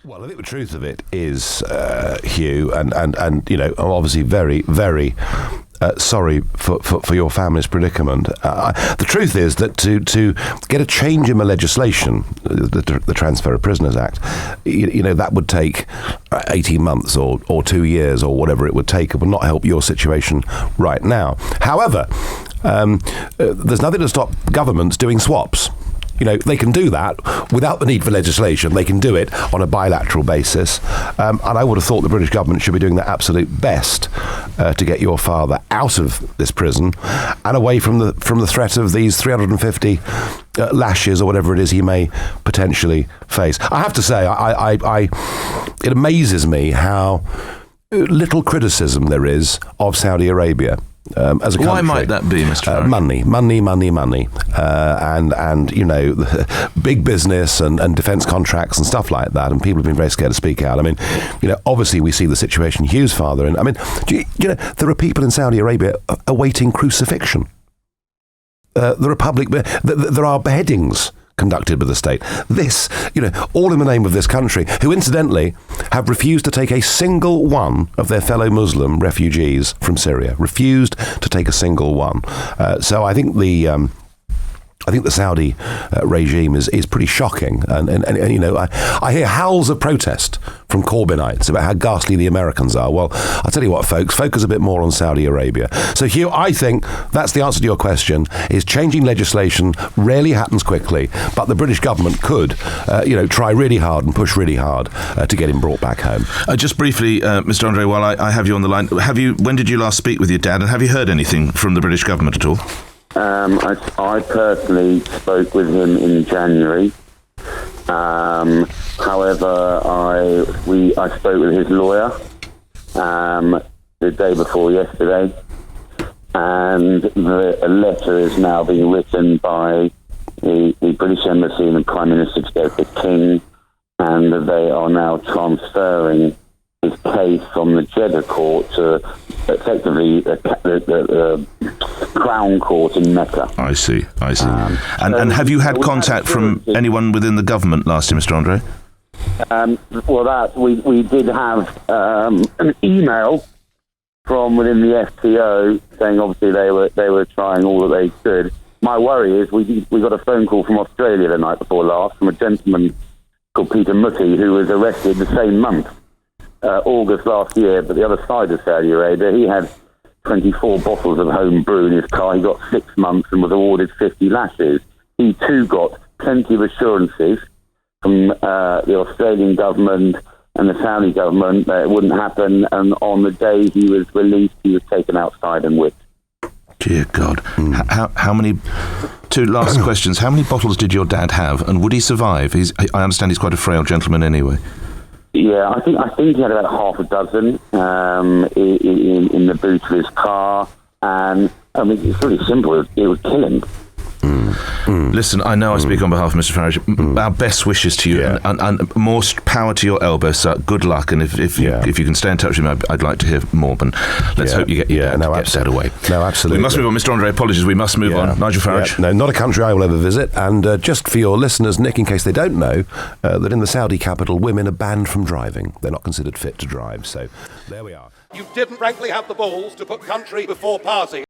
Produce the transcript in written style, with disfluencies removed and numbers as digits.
Well, I think the truth of it is, Hugh, and I'm obviously very, very sorry for your family's predicament. The truth is that to get a change in the legislation, the Transfer of Prisoners Act, that would take 18 months or 2 years or whatever it would take. It would not help your situation right now. However, there's nothing to stop governments doing swaps. They can do that without the need for legislation. They can do it on a bilateral basis. And I would have thought the British government should be doing their absolute best to get your father out of this prison and away from the threat of these 350 lashes or whatever it is he may potentially face. I have to say, it amazes me how little criticism there is of Saudi Arabia. As a country. Why might that be, Mr. Farage? Money, and big business and defence contracts and stuff like that, and people have been very scared to speak out. I mean, obviously we see the situation Hugh's father in. I mean, there are people in Saudi Arabia awaiting crucifixion. There are beheadings conducted by the state. This, all in the name of this country, who incidentally have refused to take a single one of their fellow Muslim refugees from Syria. Refused to take a single one. So I think the Saudi regime is pretty shocking, and I hear howls of protest from Corbynites about how ghastly the Americans are. Well, I'll tell you what, folks, focus a bit more on Saudi Arabia. So, Hugh, I think that's the answer to your question, is changing legislation rarely happens quickly, but the British government could, try really hard and push really hard to get him brought back home. Just briefly, Mr. Andre, while I have you on the line, when did you last speak with your dad, and have you heard anything from the British government at all? I personally spoke with him in January. However, I spoke with his lawyer the day before yesterday, and a letter is now being written by the British Embassy and the Prime Minister to go to the King, and they are now transferring his case from the Jeddah court to effectively the Crown Court in Mecca. I see. And have you had contact from anyone within the government last year, Mr. Andre? We did have an email from within the FTO saying obviously they were trying all that they could. My worry is we got a phone call from Australia the night before last from a gentleman called Peter Mutti who was arrested the same month. August last year, but the other side of Saudi Arabia, he had 24 bottles of home brew in his car. He got 6 months and was awarded 50 lashes. He too got plenty of assurances from the Australian government and the Saudi government that it wouldn't happen, and on the day he was released, he was taken outside and whipped. Dear God. How many... Two last questions. How many bottles did your dad have, and would he survive? I understand he's quite a frail gentleman anyway. Yeah, I think he had about half a dozen in the boot of his car, and I mean it's really simple. It would kill him. Listen, I know I speak on behalf of Mr. Farage. Our best wishes to you, and more power to your elbow, sir. Good luck, and if you can stay in touch with me, I'd like to hear more. But let's hope you get that away. No, absolutely. We must move on, Mr. Andre. Apologies, we must move on. Nigel Farage. No, not a country I will ever visit. And just for your listeners, Nick, in case they don't know, that in the Saudi capital, women are banned from driving. They're not considered fit to drive. So there we are. You didn't frankly have the balls to put country before party.